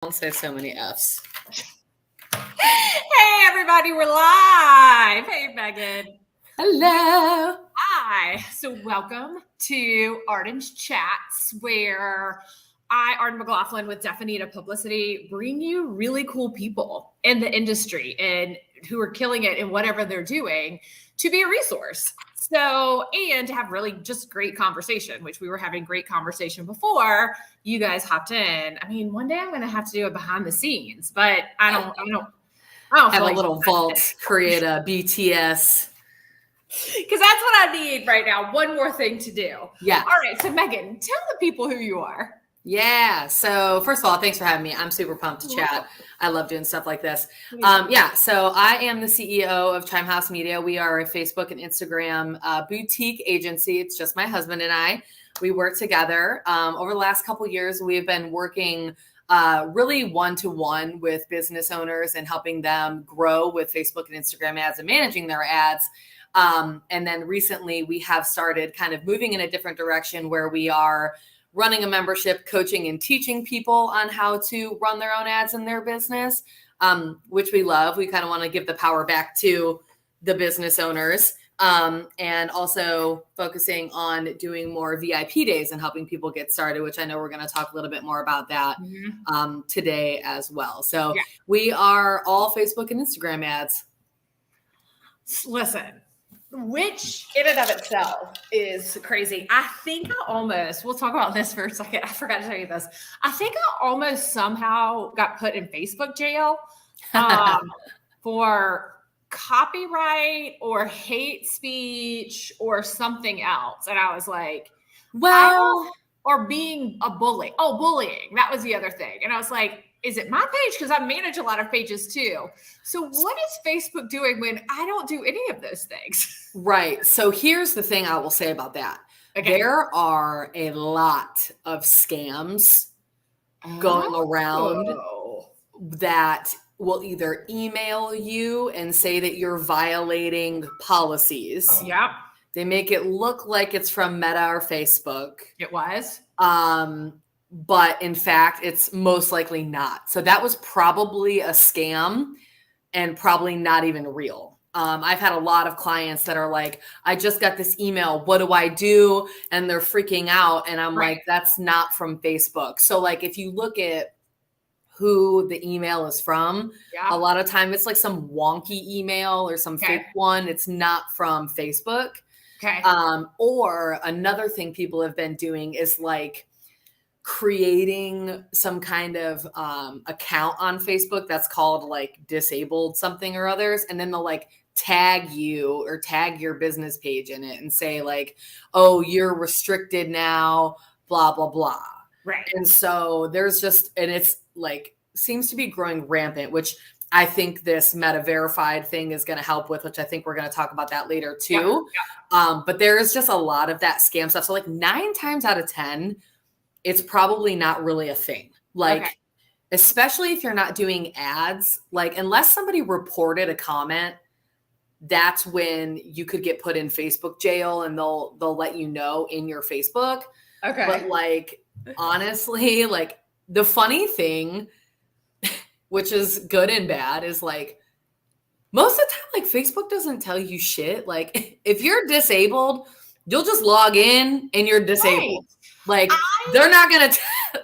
Don't say so many F's. Hey, everybody, we're live. Hey, Megan. Hello. Hi. So welcome to Arden's Chats, where I, Arden McLaughlin with Definita Publicity, bring you really cool people in the industry and who are killing it in whatever they're doing to be a resource. So, and to have really just great conversation, which we were having great conversation before you guys hopped in. I mean, one day I'm going to have to do it behind the scenes, but I don't Have feel a like little vault, create a BTS. because that's what I need right now. One more thing to do. Yeah. All right. So Megan, tell the people who you are. Yeah. So first of all, thanks for having me. I'm super pumped to chat. I love doing stuff like this. So I am the CEO of Chime House Media. We are a Facebook and Instagram boutique agency. It's just my husband and I. We work together. Over the last couple of years, we've been working really one-to-one with business owners and helping them grow with Facebook and Instagram ads and managing their ads. And then recently we have started kind of moving in a different direction where we are running a membership, coaching and teaching people on how to run their own ads in their business, which we love. We kind of want to give the power back to the business owners, and also focusing on doing more VIP days and helping people get started, which I know we're going to talk a little bit more about that today as well. So we are all Facebook and Instagram ads. Listen, which in and of itself is crazy. I think we'll talk about this for a second. I forgot to tell you this. I think I almost somehow got put in Facebook jail for copyright or hate speech or something else. And I was like, or being a bully. Oh, bullying. That was the other thing. And I was like, is it my page? Because I manage a lot of pages too. So what is Facebook doing when I don't do any of those things? Right. So here's the thing I will say about that. Okay. There are a lot of scams going around that will either email you and say that you're violating policies. Yeah. They make it look like it's from Meta or Facebook. It was. But in fact, it's most likely not. So that was probably a scam and probably not even real. I've had a lot of clients that are like, I just got this email. What do I do? And they're freaking out. And I'm like, that's not from Facebook. So like, if you look at who the email is from, a lot of time it's like some wonky email or some fake one. It's not from Facebook. Okay. Or another thing people have been doing is like creating some kind of account on Facebook that's called like disabled something or others. And then they'll like tag you or tag your business page in it and say like, oh, you're restricted now, blah, blah, blah. Right. And so there's just, and it's like, seems to be growing rampant, which I think this Meta verified thing is going to help with, which I think we're going to talk about that later too. Yeah. But there is just a lot of that scam stuff. So like 9 times out of 10, it's probably not really a thing. Like, especially if you're not doing ads, like unless somebody reported a comment, that's when you could get put in Facebook jail and they'll let you know in your Facebook. Okay. But like, honestly, like the funny thing, which is good and bad, is like most of the time, like Facebook doesn't tell you shit. Like if you're disabled, you'll just log in and you're disabled. Like they're not going to,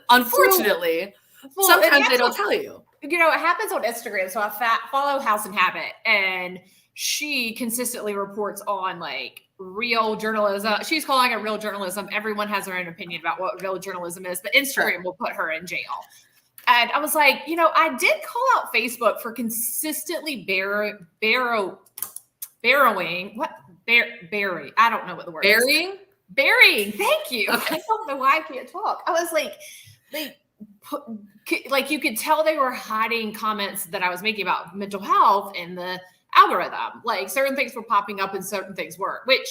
unfortunately, sometimes they don't tell you. You know, it happens on Instagram. So I follow House and Habit, and she consistently reports on like real journalism. She's calling it real journalism. Everyone has their own opinion about what real journalism is, but Instagram will put her in jail. And I was like, you know, I did call out Facebook for consistently burying. I don't know what the word is. Burying. Thank you. Okay. I don't know why I can't talk. I was like, like you could tell they were hiding comments that I was making about mental health in the algorithm. Like certain things were popping up and certain things weren't, which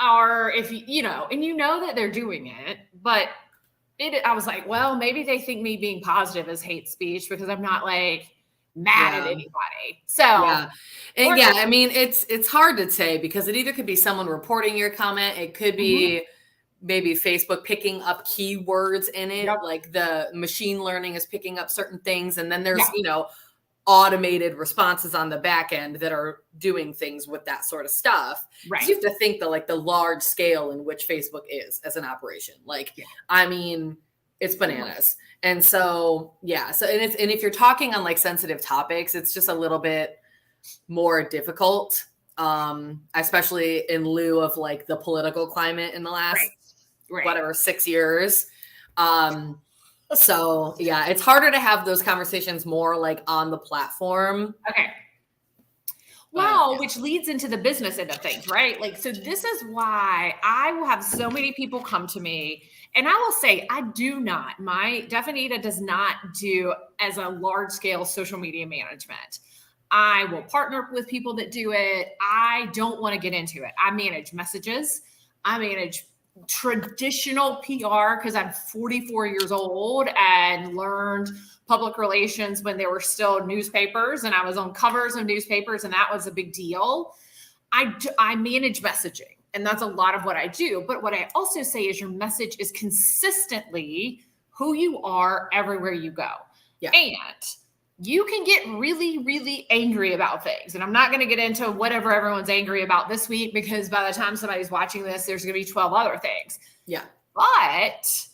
are, if you know, and you know that they're doing it, but I was like, well, maybe they think me being positive is hate speech because I'm not like mad at anybody. So I mean, it's hard to say because it either could be someone reporting your comment. It could be maybe Facebook picking up keywords in it, Yep. like the machine learning is picking up certain things. And then there's, Yeah. Automated responses on the back end that are doing things with that sort of stuff. Right. You have to think the large scale in which Facebook is as an operation. I mean, it's bananas. And so, and if you're talking on sensitive topics, it's just a little bit more difficult, especially in lieu of the political climate in the last, whatever, 6 years. So it's harder to have those conversations more on the platform. Okay. Well, which leads into the business end of things, right? So this is why I will have so many people come to me, and I will say, my Definita does not do as a large scale social media management. I will partner with people that do it. I don't want to get into it. I manage messages. I manage traditional PR because I'm 44 years old and learned public relations when there were still newspapers, and I was on covers of newspapers, and that was a big deal. I manage messaging, and that's a lot of what I do. But what I also say is your message is consistently who you are everywhere you go. Yeah. And you can get really, really angry about things. And I'm not going to get into whatever everyone's angry about this week, because by the time somebody's watching this, there's going to be 12 other things. Yeah. But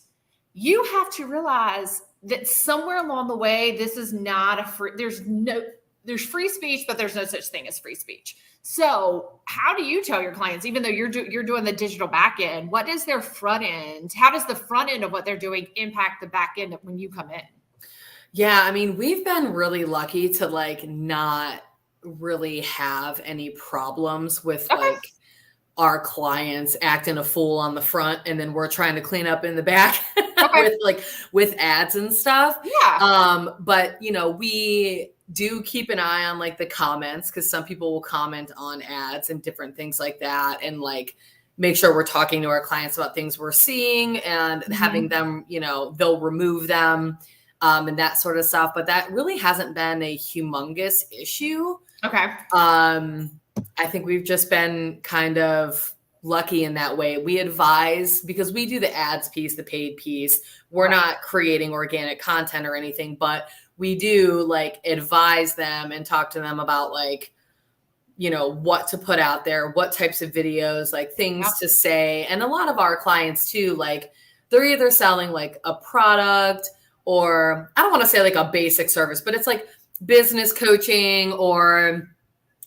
you have to realize that somewhere along the way, this is not there's free speech, but there's no such thing as free speech. So how do you tell your clients, even though you're doing the digital back end, what is their front end? How does the front end of what they're doing impact the back end when you come in? Yeah, I mean, we've been really lucky to not really have any problems with our clients acting a fool on the front, and then we're trying to clean up in the back with ads and stuff. Yeah. But we do keep an eye on the comments, because some people will comment on ads and different things like that, and make sure we're talking to our clients about things we're seeing and having them, they'll remove them. And that sort of stuff. But that really hasn't been a humongous issue. Okay. I think we've just been kind of lucky in that way. We advise, because we do the ads piece, the paid piece. We're not creating organic content or anything, but we do advise them and talk to them about what to put out there, what types of videos, things to say. And a lot of our clients too, they're either selling a product, or I don't want to say a basic service, but it's business coaching or,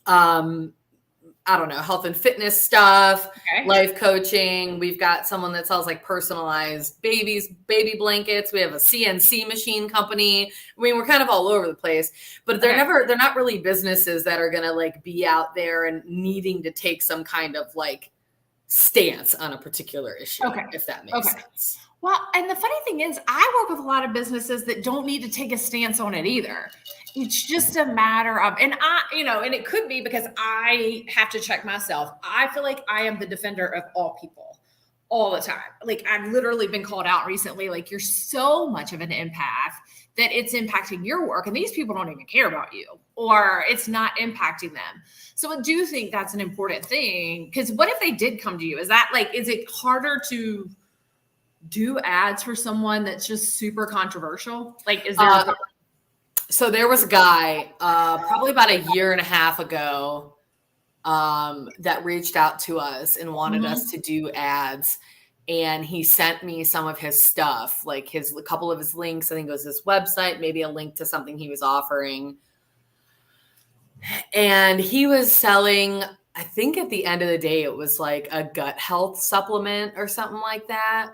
I don't know, health and fitness stuff, life coaching. We've got someone that sells personalized baby blankets. We have a CNC machine company. I mean, we're kind of all over the place, but they're not really businesses that are going to be out there and needing to take some kind of stance on a particular issue, if that makes sense. Well, and the funny thing is, I work with a lot of businesses that don't need to take a stance on it either. It's just a matter of, and and it could be because I have to check myself. I feel like I am the defender of all people all the time. I've literally been called out recently, you're so much of an empath that it's impacting your work. And these people don't even care about you, or it's not impacting them. So I do think that's an important thing, because what if they did come to you? Is it harder to do ads for someone that's just super controversial? Is there so there was a guy probably about a year and a half ago that reached out to us and wanted us to do ads, and he sent me some of his stuff, a couple of his links. I think it was his website, maybe a link to something he was offering, and he was selling, I think at the end of the day, it was a gut health supplement or something like that.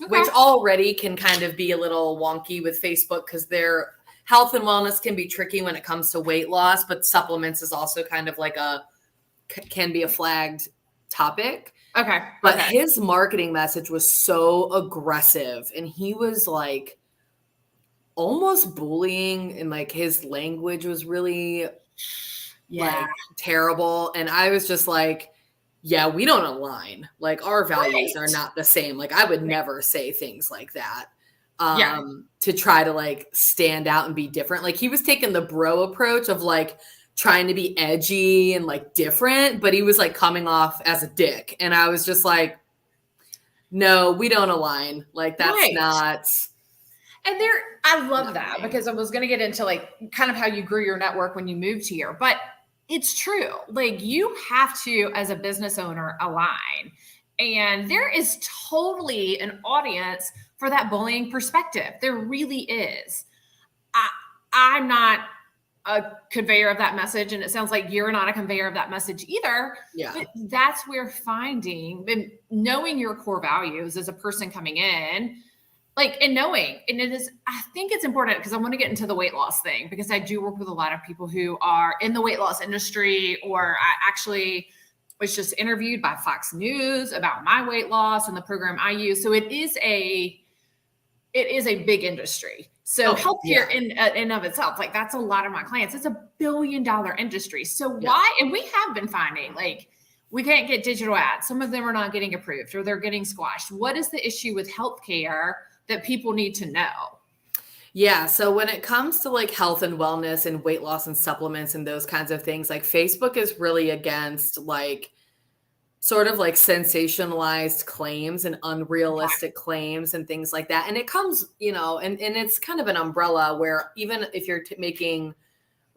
Which already can kind of be a little wonky with Facebook, because their health and wellness can be tricky when it comes to weight loss, but supplements is also kind of can be a flagged topic. Okay. But his marketing message was so aggressive, and he was almost bullying, and his language was really terrible. And I was just yeah, we don't align. Our values are not the same. I would never say things like that to try to stand out and be different. He was taking the bro approach of trying to be edgy and different, but he was coming off as a dick. And I was just no, we don't align. Like that's Right. not. And I love that because I was going to get into like kind of how you grew your network when you moved here, but it's true. Like you have to, as a business owner, align. And there is totally an audience for that bullying perspective. There really is. I'm not a conveyor of that message, and it sounds like you're not a conveyor of that message either. Yeah. But that's where finding and knowing your core values as a person coming in, like, and knowing, and it is, I think it's important because I want to get into the weight loss thing because I do work with a lot of people who are in the weight loss industry, or I actually was just interviewed by Fox News about my weight loss and the program I use. So it is a big industry. So healthcare in of itself, like that's a lot of my clients. It's $1 billion industry. So why? And we have been finding like we can't get digital ads. Some of them are not getting approved or they're getting squashed. What is the issue with healthcare that people need to know? Yeah. So when it comes to like health and wellness and weight loss and supplements and those kinds of things, like Facebook is really against like sort of like sensationalized claims and unrealistic claims and things like that. And it comes, and it's kind of an umbrella where even if you're making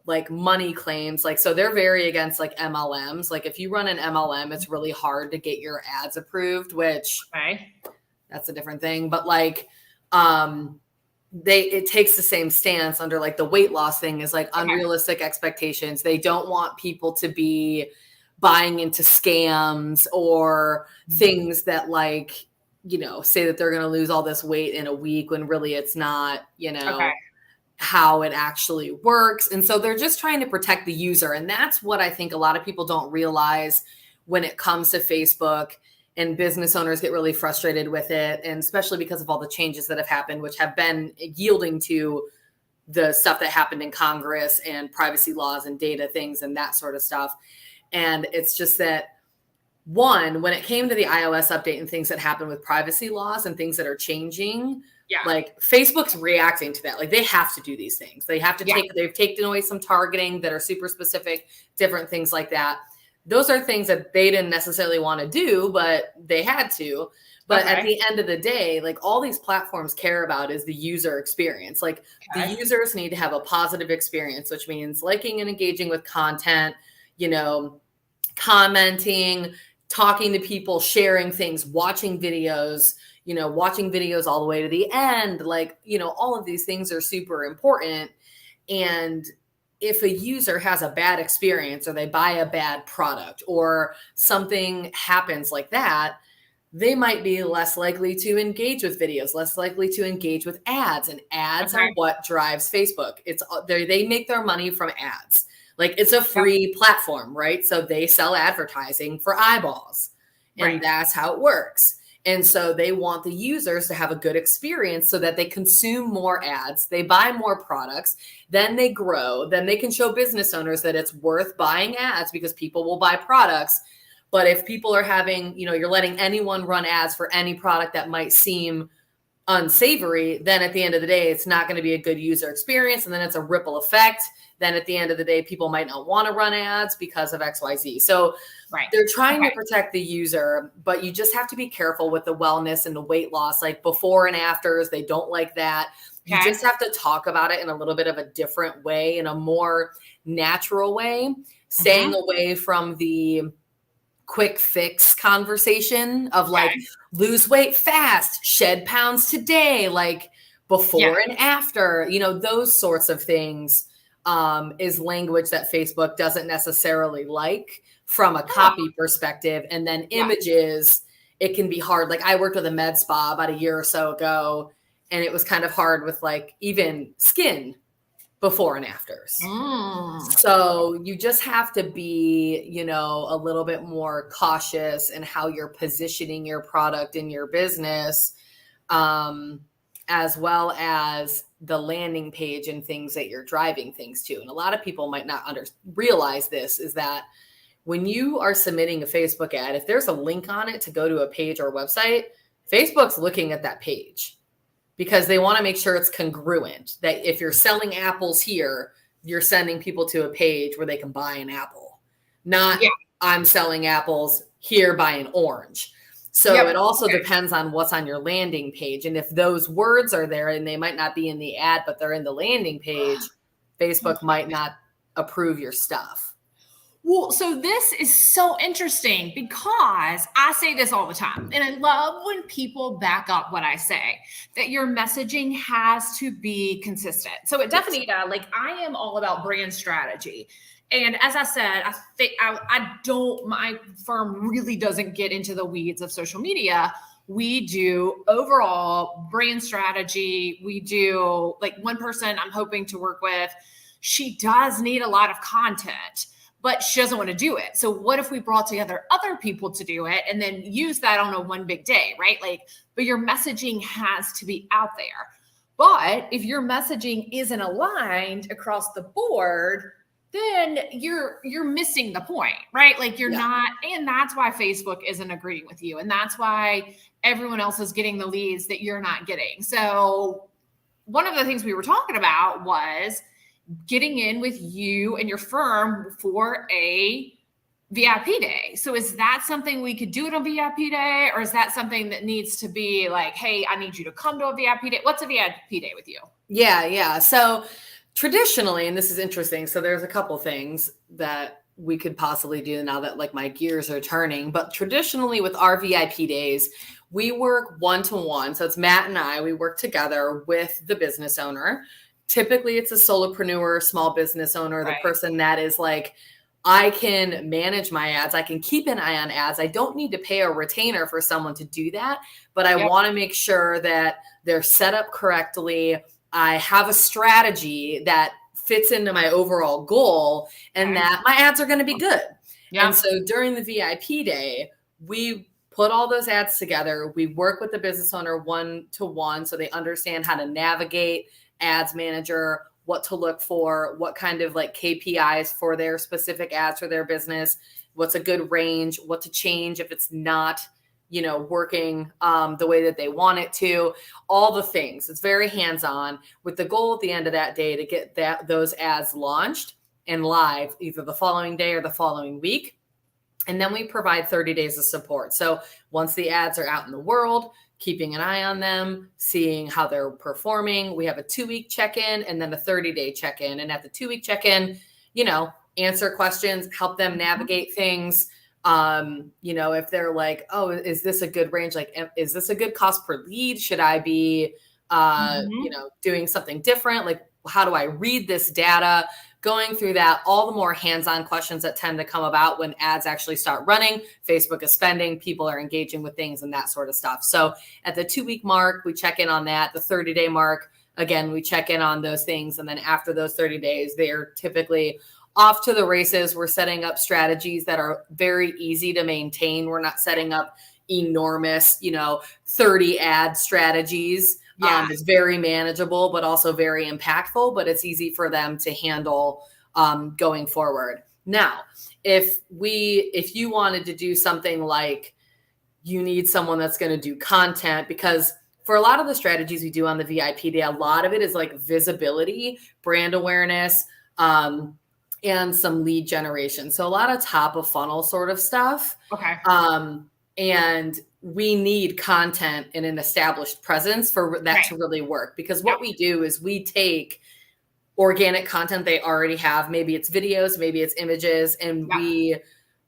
like money claims, like, so they're very against like MLMs. Like if you run an MLM, it's really hard to get your ads approved, which that's a different thing. But like, it takes the same stance under like the weight loss thing is like unrealistic expectations. They don't want people to be buying into scams or things that like, say that they're going to lose all this weight in a week when really it's not, how it actually works. And so they're just trying to protect the user. And that's what I think a lot of people don't realize when it comes to Facebook, and business owners get really frustrated with it. And especially because of all the changes that have happened, which have been yielding to the stuff that happened in Congress and privacy laws and data things and that sort of stuff. And it's just that, one, when it came to the iOS update and things that happen with privacy laws and things that are changing, like Facebook's reacting to that. Like they have to do these things. They have to they've taken away some targeting that are super specific, different things like that. Those are things that they didn't necessarily want to do, but they had to. But at the end of the day, like all these platforms care about is the user experience. Like the users need to have a positive experience, which means liking and engaging with content, commenting, talking to people, sharing things, watching videos all the way to the end. Like, all of these things are super important. And if a user has a bad experience or they buy a bad product or something happens like that, they might be less likely to engage with videos, less likely to engage with ads. And ads are what drives Facebook. They make their money from ads. Like it's a free platform, right? So they sell advertising for eyeballs, and that's how it works. And so they want the users to have a good experience so that they consume more ads, they buy more products, then they grow, then they can show business owners that it's worth buying ads because people will buy products. But if people are having, you're letting anyone run ads for any product that might seem unsavory, then at the end of the day, it's not going to be a good user experience. And then it's a ripple effect. Then at the end of the day, people might not want to run ads because of XYZ. So they're trying to protect the user, but you just have to be careful with the wellness and the weight loss, like before and afters. They don't like that. You just have to talk about it in a little bit of a different way, in a more natural way, staying away from the quick fix conversation of like lose weight fast, shed pounds today, like before and after, those sorts of things. Is language that Facebook doesn't necessarily like from a copy perspective. And then images, it can be hard. Like I worked with a med spa about a year or so ago, and it was kind of hard with like even skin before and afters. So you just have to be, a little bit more cautious in how you're positioning your product in your business, as well as the landing page and things that you're driving things to. And a lot of people might not realize this, is that when you are submitting a Facebook ad, if there's a link on it to go to a page or website, Facebook's looking at that page because they want to make sure it's congruent, that if you're selling apples here, you're sending people to a page where they can buy an apple, not I'm selling apples here, buy an orange. So it also depends on what's on your landing page. And if those words are there and they might not be in the ad, but they're in the landing page, Facebook might not approve your stuff. Well, so this is so interesting because I say this all the time, and I love when people back up what I say, that your messaging has to be consistent. So at Definita, like I am all about brand strategy. And as I said, I think my firm really doesn't get into the weeds of social media. We do overall brand strategy. We do, like, one person I'm hoping to work with, she does need a lot of content, but she doesn't want to do it. So what if we brought together other people to do it and then use that on a one big day, right? Like, but your messaging has to be out there. But if your messaging isn't aligned across the board, then you're missing the point, right? Like you're not, and that's why Facebook isn't agreeing with you. And that's why everyone else is getting the leads that you're not getting. So one of the things we were talking about was getting in with you and your firm for a VIP day. So is that something we could do it on VIP day, or is that something that needs to be like, hey, I need you to come to a VIP day? What's a VIP day with you? Yeah. So traditionally, and this is interesting, so there's a couple things that we could possibly do now that like my gears are turning, but traditionally with our VIP days, we work one-to-one. So it's Matt and I, we work together with the business owner. Typically it's a solopreneur, small business owner, the person that is like, I can manage my ads. I can keep an eye on ads. I don't need to pay a retainer for someone to do that, but I want to make sure that they're set up correctly. I have a strategy that fits into my overall goal and that my ads are going to be good. And so during the VIP day, we put all those ads together. We work with the business owner one-to-one so they understand how to navigate ads manager, what to look for, what kind of like KPIs for their specific ads for their business, what's a good range, what to change if it's not, working the way that they want it to, all the things. It's very hands-on with the goal at the end of that day to get those ads launched and live either the following day or the following week. And then we provide 30 days of support. So once the ads are out in the world, keeping an eye on them, seeing how they're performing. We have a 2-week check-in and then a 30-day check-in. And at the 2-week check-in, answer questions, help them navigate things. If they're like, oh, is this a good range? Like, is this a good cost per lead? Should I be, doing something different? Like, how do I read this data? Going through that, all the more hands-on questions that tend to come about when ads actually start running. Facebook is spending, people are engaging with things and that sort of stuff. So at the 2-week mark, we check in on that. The 30-day mark, again, we check in on those things. And then after those 30 days, they're typically off to the races. We're setting up strategies that are very easy to maintain. We're not setting up enormous, 30 ad strategies. It's very manageable, but also very impactful, but it's easy for them to handle going forward. Now, if you wanted to do something like you need someone that's going to do content, because for a lot of the strategies we do on the VIP day, a lot of it is like visibility, brand awareness, and some lead generation. So a lot of top of funnel sort of stuff. Okay. And we need content and an established presence for that to really work. Because what we do is we take organic content they already have. Maybe it's videos, maybe it's images, and we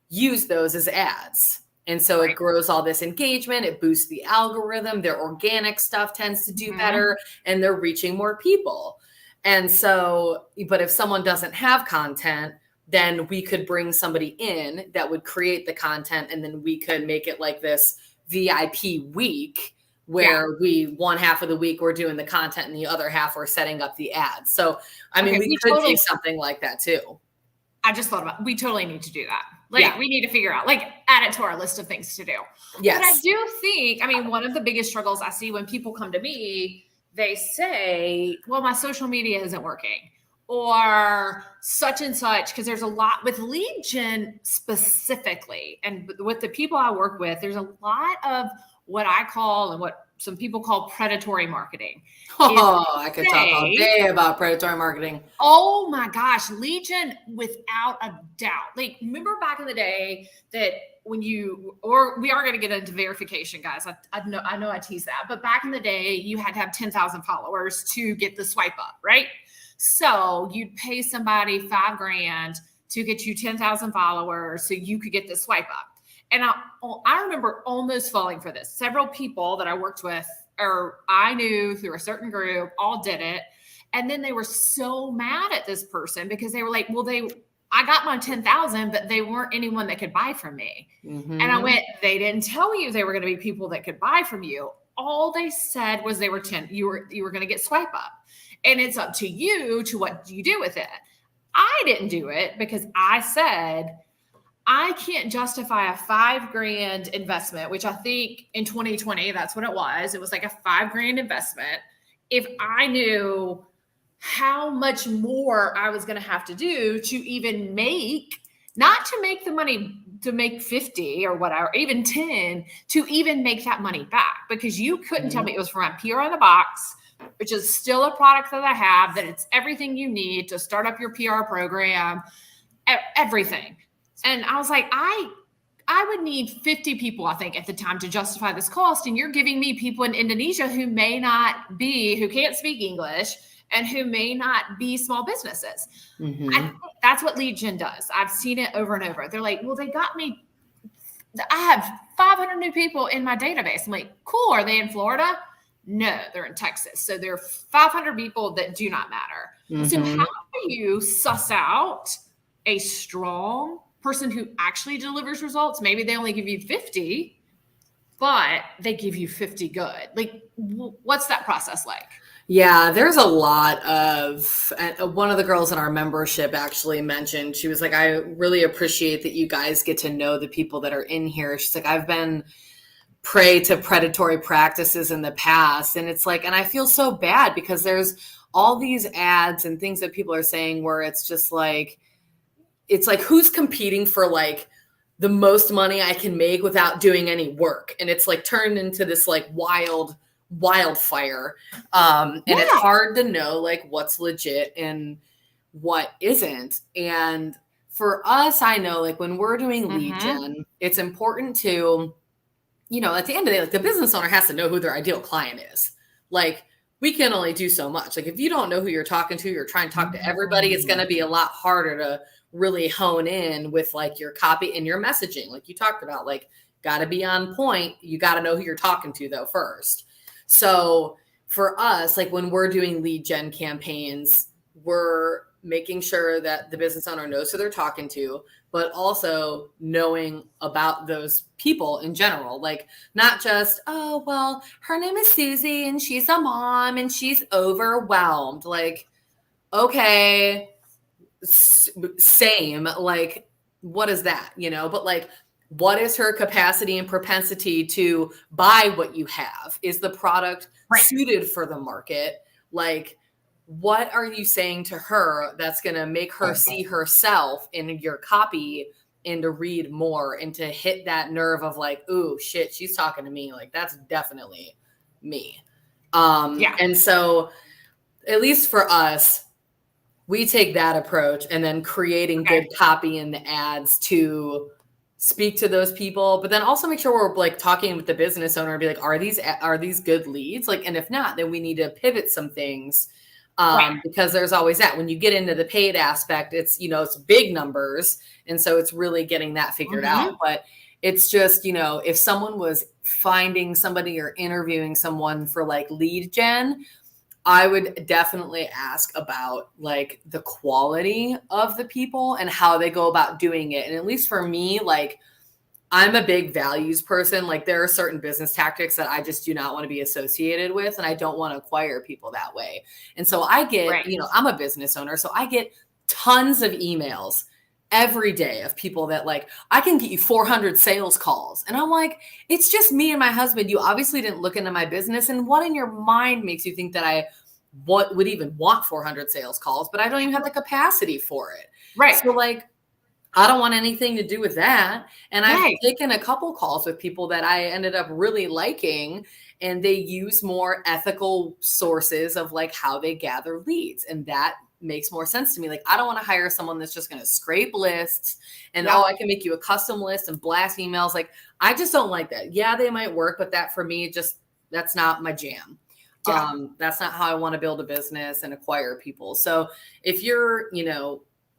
use those as ads. And so it grows all this engagement. It boosts the algorithm. Their organic stuff tends to do better, and they're reaching more people. And so, but if someone doesn't have content, then we could bring somebody in that would create the content, and then we could make it like this VIP week where one half of the week we're doing the content and the other half we're setting up the ads. So, I mean, we could do something like that too. I just thought about, we totally need to do that. Like, we need to figure out, like, add it to our list of things to do. Yes. But I do think, one of the biggest struggles I see when people come to me, they say, well, my social media isn't working, or such and such, because there's a lot with lead gen specifically. And with the people I work with, there's a lot of what I call and what some people call predatory marketing. I could talk all day about predatory marketing. Oh my gosh, lead gen, without a doubt. Like, remember back in the day that we are going to get into verification, guys. I know I tease that, but back in the day, you had to have 10,000 followers to get the swipe up, right? So you'd pay somebody $5,000 to get you 10,000 followers so you could get the swipe up. And I remember almost falling for this. Several people that I worked with or I knew through a certain group all did it. And then they were so mad at this person because they were like, well, I got my 10,000, but they weren't anyone that could buy from me. Mm-hmm. And I went, they didn't tell you they were going to be people that could buy from you. All they said was they were 10. You were going to get swipe up, and it's up to you to what you do with it. I didn't do it because I said, I can't justify a $5,000 investment, which I think in 2020, that's what it was. It was like a $5,000 investment. If I knew how much more I was going to have to do to even not to make the money, to make 50 or whatever, even 10, to even make that money back, because you couldn't tell me it was from a PR in the box, which is still a product that I have, that it's everything you need to start up your PR program, everything. And I was like, I would need 50 people, I think, at the time to justify this cost. And you're giving me people in Indonesia who can't speak English, and who may not be small businesses. Mm-hmm. I think that's what lead gen does. I've seen it over and over. They're like, well, they got me. I have 500 new people in my database. I'm like, cool. Are they in Florida? No, they're in Texas. So there are 500 people that do not matter. Mm-hmm. So how do you suss out a strong person who actually delivers results? Maybe they only give you 50, but they give you 50 good. Like, what's that process like? Yeah, there's a lot of, one of the girls in our membership actually mentioned, she was like, I really appreciate that you guys get to know the people that are in here. She's like, I've been prey to predatory practices in the past. And it's like, and I feel so bad because there's all these ads and things that people are saying where it's just like, it's like, who's competing for like the most money I can make without doing any work? And it's like turned into this like wildfire. And it's hard to know like what's legit and what isn't. And for us, I know like when we're doing lead gen, it's important to, at the end of the day, like the business owner has to know who their ideal client is. Like we can only do so much. Like if you don't know who you're talking to, you're trying to talk to everybody, it's going to be a lot harder to really hone in with like your copy and your messaging. Like you talked about, like got to be on point. You got to know who you're talking to though first. So for us, like when we're doing lead gen campaigns, we're making sure that the business owner knows who they're talking to, but also knowing about those people in general. Like not just, oh, well, her name is Susie and she's a mom and she's overwhelmed. Like, okay, same. Like, what is that? But like, what is her capacity and propensity to buy what you have? Is the product suited for the market? Like, what are you saying to her that's going to make her see herself in your copy and to read more and to hit that nerve of like, ooh, shit, she's talking to me. Like, that's definitely me. And so at least for us, we take that approach and then creating good copy in the ads to speak to those people, but then also make sure we're like talking with the business owner and be like, are these good leads? Like, and if not, then we need to pivot some things. Because there's always that when you get into the paid aspect, it's, it's big numbers. And so it's really getting that figured out. But it's just, if someone was finding somebody or interviewing someone for like lead gen, I would definitely ask about like the quality of the people and how they go about doing it. And at least for me, like I'm a big values person. Like there are certain business tactics that I just do not want to be associated with. And I don't want to acquire people that way. And so I get, I'm a business owner. So I get tons of emails every day of people that like, I can get you 400 sales calls. And I'm like, it's just me and my husband. You obviously didn't look into my business. And what in your mind makes you think that I would even want 400 sales calls, but I don't even have the capacity for it. Right. So like, I don't want anything to do with that. And I've taken a couple calls with people that I ended up really liking, and they use more ethical sources of like how they gather leads. And that makes more sense to me. Like, I don't want to hire someone that's just going to scrape lists and, Yeah. I can make you a custom list and blast emails. Like, I just don't like that. Yeah, they might work, but that for me, that's not my jam. Yeah. That's not how I want to build a business and acquire people. So if you're,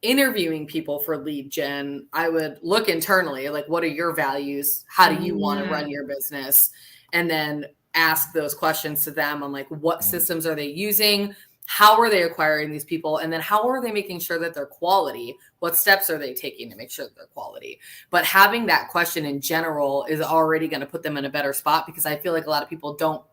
interviewing people for lead gen, I would look internally, like, what are your values? How do you want to run your business? And then ask those questions to them on, like, what systems are they using? How are they acquiring these people? And then how are they making sure that they're quality? What steps are they taking to make sure that they're quality? But having that question in general is already going to put them in a better spot, because I feel like a lot of people don't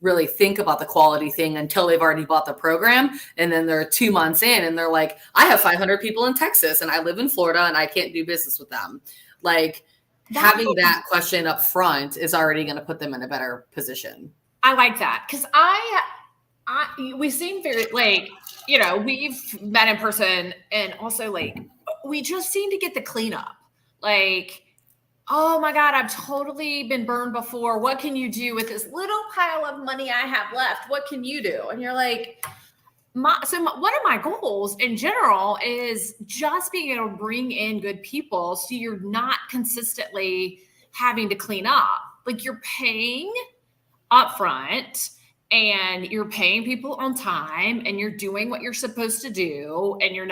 really think about the quality thing until they've already bought the program. And then they're 2 months in and they're like, I have 500 people in Texas and I live in Florida and I can't do business with them. Like, having that question up front is already going to put them in a better position. I like that, because we seem very, like, we've met in person, and also, like, we just seem to get the cleanup. Like, oh my God, I've totally been burned before. What can you do with this little pile of money I have left? What can you do? And you're like, one of my goals in general is just being able to bring in good people, so you're not consistently having to clean up. Like, you're paying upfront and you're paying people on time and you're doing what you're supposed to do, and you're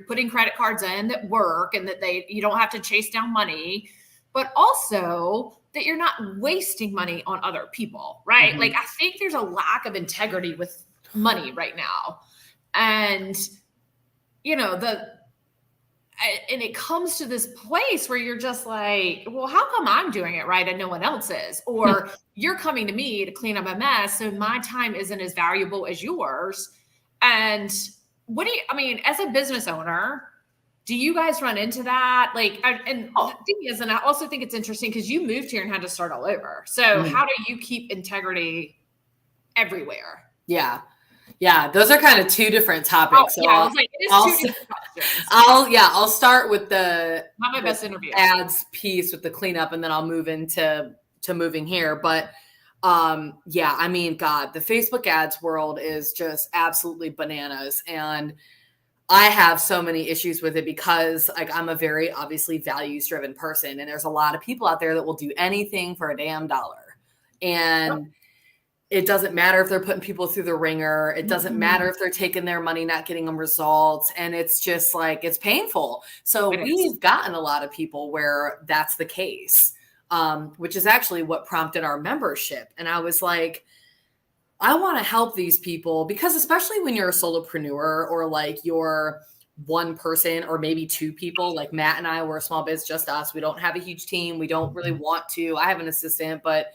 putting credit cards in that work and that you don't have to chase down money, but also that you're not wasting money on other people, right? Mm-hmm. Like, I think there's a lack of integrity with money right now. And, and it comes to this place where you're just like, well, how come I'm doing it right and no one else is? Or you're coming to me to clean up a mess, so my time isn't as valuable as yours. And as a business owner, do you guys run into that? Like, the thing is, and I also think it's interesting because you moved here and had to start all over. So how do you keep integrity everywhere? Yeah. Yeah. Those are kind of two different topics. I was like, it is two different questions. I'll start with not my best interview ads piece with the cleanup, and then I'll move into moving here. But God, the Facebook ads world is just absolutely bananas. And I have so many issues with it because, like, I'm a very obviously values driven person, and there's a lot of people out there that will do anything for a damn dollar. And it doesn't matter if they're putting people through the ringer. It doesn't matter if they're taking their money, not getting them results. And it's just like, it's painful. So we've gotten a lot of people where that's the case, which is actually what prompted our membership. And I was like, I want to help these people, because especially when you're a solopreneur, or like you're one person or maybe two people, like Matt and I, were a small biz, just us. We don't have a huge team. We don't really want to. I have an assistant, but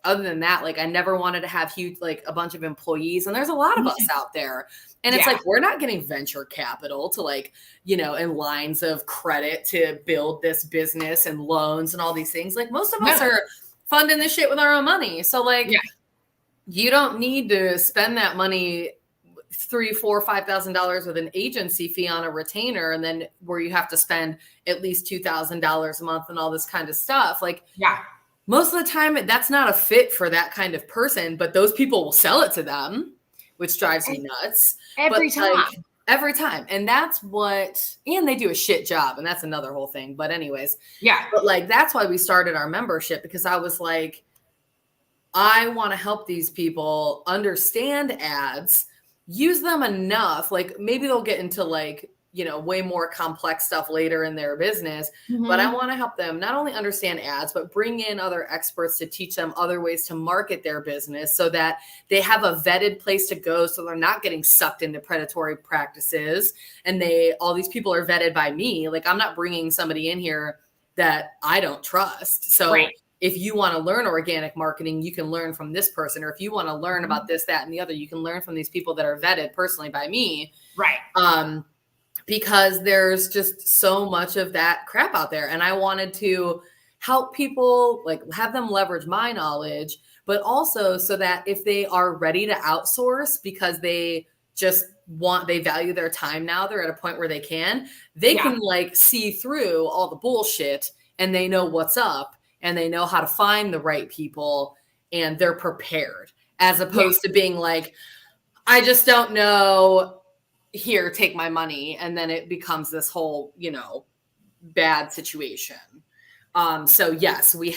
other than that, like, I never wanted to have a bunch of employees. And there's a lot of us out there. And it's like, we're not getting venture capital to, like, and lines of credit to build this business and loans and all these things. Like, most of us are funding this shit with our own money. So, like, you don't need to spend that money, $3,000, $4,000, $5,000 with an agency fee on a retainer, and then where you have to spend at least $2,000 a month and all this kind of stuff. Like, most of the time that's not a fit for that kind of person, but those people will sell it to them, which drives me nuts. Every time. And and they do a shit job, and that's another whole thing. But anyways, but like, that's why we started our membership, because I was like, I want to help these people understand ads, use them enough. Like, maybe they'll get into, like, way more complex stuff later in their business. But I want to help them not only understand ads, but bring in other experts to teach them other ways to market their business, so that they have a vetted place to go, so they're not getting sucked into predatory practices. And all these people are vetted by me. Like, I'm not bringing somebody in here that I don't trust. So if you want to learn organic marketing, you can learn from this person. Or if you want to learn about this, that, and the other, you can learn from these people that are vetted personally by me. Because there's just so much of that crap out there. And I wanted to help people, like, have them leverage my knowledge, but also so that if they are ready to outsource because they value their time now, they're at a point where they can like see through all the bullshit, and they know what's up, and they know how to find the right people, and they're prepared, as opposed to being like, I just don't know here, take my money. And then it becomes this whole, bad situation. So yes, we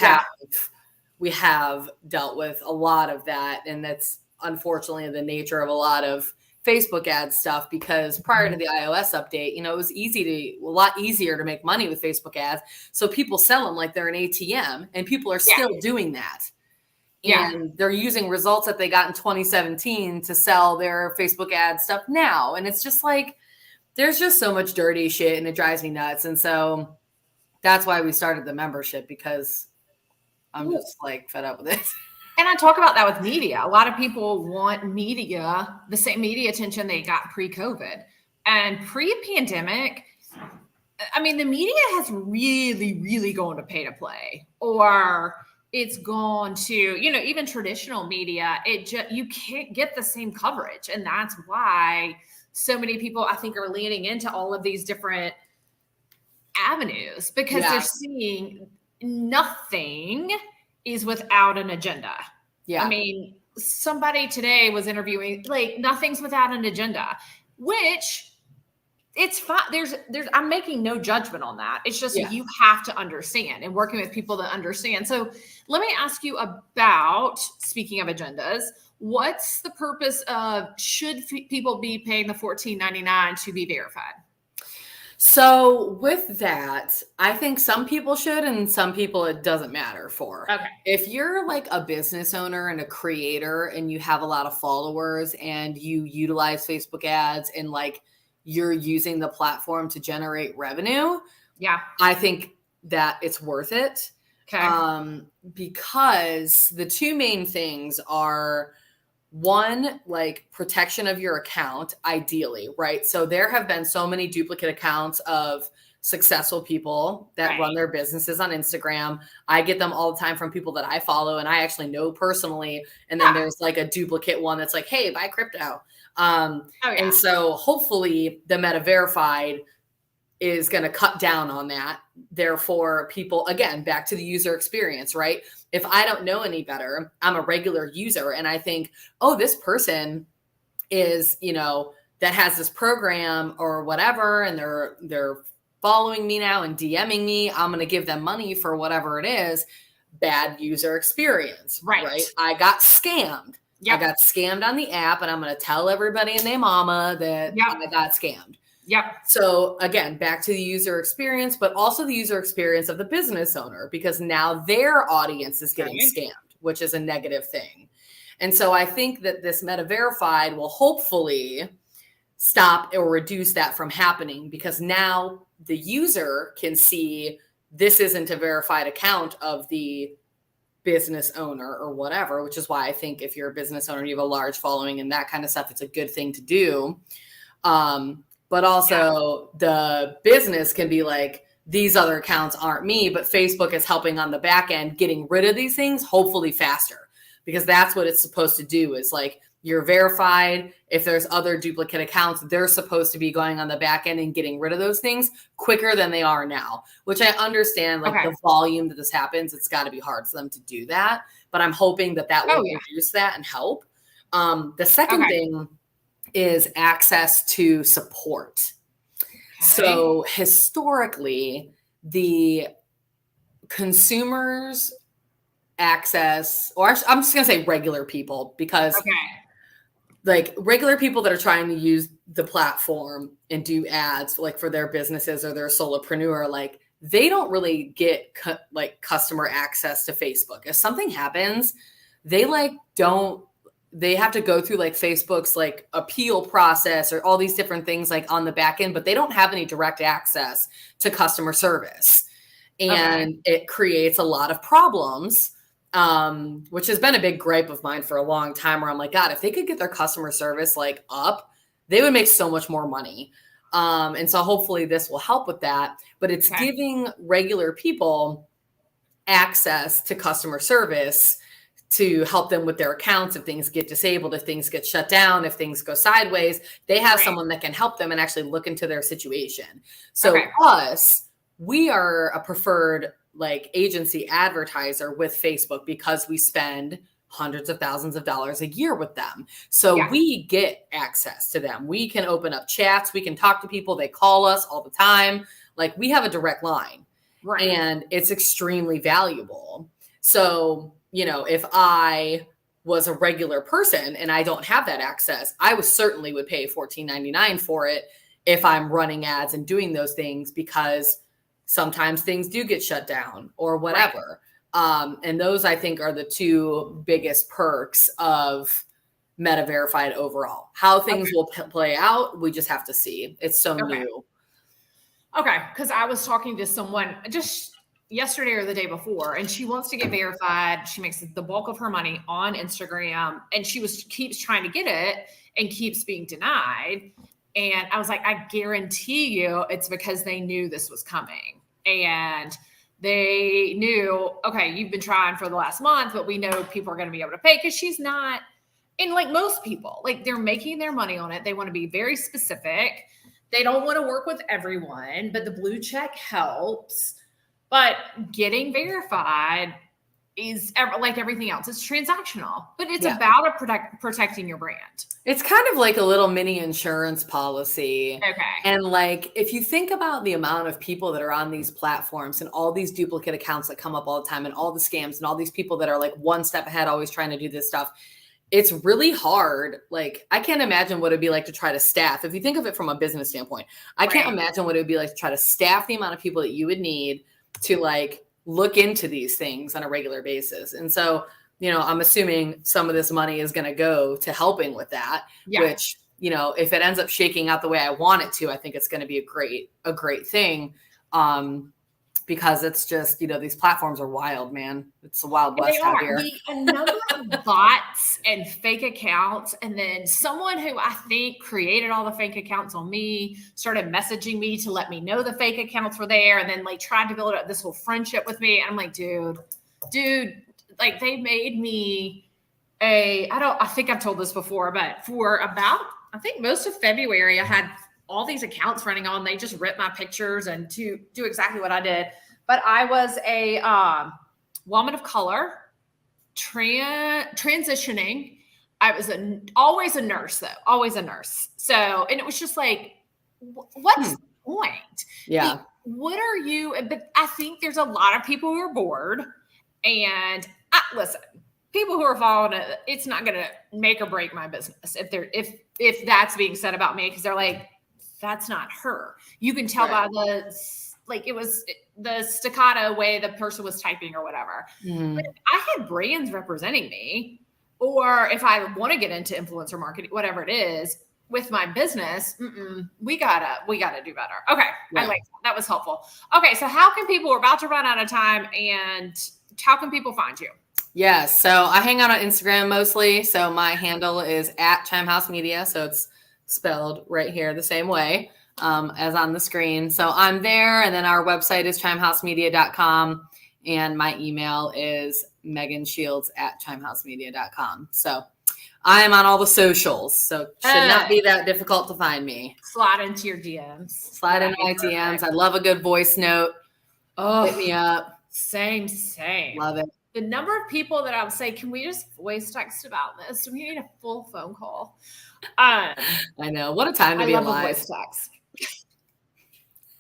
have dealt with a lot of that. And that's unfortunately the nature of a lot of Facebook ad stuff, because prior to the iOS update, it was a lot easier to make money with Facebook ads. So people sell them like they're an ATM, and people are still doing that. And they're using results that they got in 2017 to sell their Facebook ad stuff now. And it's just like, there's just so much dirty shit, and it drives me nuts. And so that's why we started the membership, because I'm just like fed up with it. And I talk about that with media. A lot of people want media, the same media attention they got pre-COVID. And pre-pandemic, I mean, the media has really, really gone to pay to play, or it's gone to, even traditional media. You can't get the same coverage. And that's why so many people, I think, are leaning into all of these different avenues, because they're seeing nothing is without an agenda. Yeah. I mean, somebody today was interviewing, like, nothing's without an agenda, which it's fine. I'm making no judgment on that. It's just, you have to understand, and working with people that understand. So let me ask you about, speaking of agendas, what's the purpose of, should people be paying the $14.99 to be verified? So with that, I think some people should, and some people it doesn't matter for. Okay. If you're like a business owner and a creator, and you have a lot of followers, and you utilize Facebook ads, and like you're using the platform to generate revenue, I think that it's worth it. Okay. Because the two main things are, one, like protection of your account, ideally, right? So there have been so many duplicate accounts of successful people that run their businesses on Instagram. I get them all the time from people that I follow and I actually know personally. And then there's like a duplicate one that's like, hey, buy crypto. And so hopefully the Meta Verified is going to cut down on that. Therefore, people, again, back to the user experience, right? If I don't know any better, I'm a regular user, and I think, oh, this person is, that has this program or whatever, and they're following me now and DMing me, I'm going to give them money for whatever it is. Bad user experience, right? I got scammed. I got scammed on the app, and I'm going to tell everybody and their mama that I got scammed. So again, back to the user experience, but also the user experience of the business owner, because now their audience is getting scammed, which is a negative thing. And so I think that this Meta Verified will hopefully stop or reduce that from happening, because now the user can see this isn't a verified account of the business owner or whatever, which is why I think if you're a business owner, you have a large following and that kind of stuff, it's a good thing to do. But also the business can be like, these other accounts aren't me, but Facebook is helping on the back end, getting rid of these things, hopefully faster, because that's what it's supposed to do, is like, you're verified. If there's other duplicate accounts, they're supposed to be going on the back end and getting rid of those things quicker than they are now, which I understand, like the volume that this happens, it's got to be hard for them to do that. But I'm hoping that will reduce that and help. The second thing is access to support. So historically, the consumers access, or I'm just going to say regular people, because like regular people that are trying to use the platform and do ads like for their businesses or their solopreneur, like they don't really get like customer access to Facebook. If something happens, they have to go through like Facebook's like appeal process or all these different things like on the back end, but they don't have any direct access to customer service. And it creates a lot of problems, which has been a big gripe of mine for a long time, where I'm like, God, if they could get their customer service like up, they would make so much more money. And so hopefully this will help with that, but it's giving regular people access to customer service to help them with their accounts. If things get disabled, if things get shut down, if things go sideways, they have someone that can help them and actually look into their situation. So we are a preferred like agency advertiser with Facebook, because we spend hundreds of thousands of dollars a year with them. So we get access to them. We can open up chats. We can talk to people. They call us all the time. Like, we have a direct line. Right. And it's extremely valuable. So, if I was a regular person and I don't have that access, I certainly would pay $14.99 for it if I'm running ads and doing those things, because sometimes things do get shut down or whatever. Right. And those, I think, are the two biggest perks of Meta Verified overall. How things will play out, we just have to see. It's so new. Okay, because I was talking to someone just yesterday or the day before, and she wants to get verified. She makes the bulk of her money on Instagram, and keeps trying to get it and keeps being denied. And I was like, I guarantee you it's because they knew this was coming. And they knew, okay, you've been trying for the last month, but we know people are going to be able to pay, because she's not, and like most people, like, they're making their money on it. They want to be very specific. They don't want to work with everyone, but the blue check helps. But getting verified is like everything else. It's transactional, but it's about protecting your brand. It's kind of like a little mini insurance policy. Okay. And like, if you think about the amount of people that are on these platforms and all these duplicate accounts that come up all the time and all the scams and all these people that are like one step ahead, always trying to do this stuff, it's really hard. Like, I can't imagine what it'd be like to try to staff. If you think of it from a business standpoint, I can't imagine what it would be like to try to staff the amount of people that you would need to like look into these things on a regular basis. And so, I'm assuming some of this money is going to go to helping with that, which, if it ends up shaking out the way I want it to, I think it's going to be a great thing. Because it's just, these platforms are wild, man. It's the Wild West out here. A number of bots and fake accounts. And then someone who I think created all the fake accounts on me started messaging me to let me know the fake accounts were there. And then like tried to build up this whole friendship with me. And I'm like, dude, like, they made me I think I've told this before, but for about, I think most of February, I had all these accounts running on. They just ripped my pictures and to do exactly what I did. But I was a woman of color, transitioning. I was always a nurse, though, always a nurse. So, and it was just like, what's the point? Yeah. Like, what are you? But I think there's a lot of people who are bored. And listen, people who are following it, it's not going to make or break my business if that's being said about me, because they're like, that's not her. You can tell by it was the staccato way the person was typing or whatever. But if I had brands representing me, or if I want to get into influencer marketing, whatever it is with my business, we gotta do better. Okay. I like that was helpful. Okay. So how can people, we're about to run out of time, and how can people find you? Yeah. So I hang out on Instagram mostly. So my handle is @Chime House Media. So it's spelled right here the same way as on the screen. So I'm there. And then our website is chimehousemedia.com. And my email is meganshields@chimehousemedia.com. So I am on all the socials. So it should not be that difficult to find me. Slide into your DMs. Slide into my DMs. I love a good voice note. Hit me up. Same. Love it. The number of people that I would say, can we just voice text about this? We need a full phone call. I know. What a time to be alive. Voice text.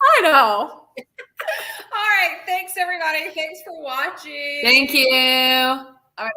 I know. All right. Thanks, everybody. Thanks for watching. Thank you. All right.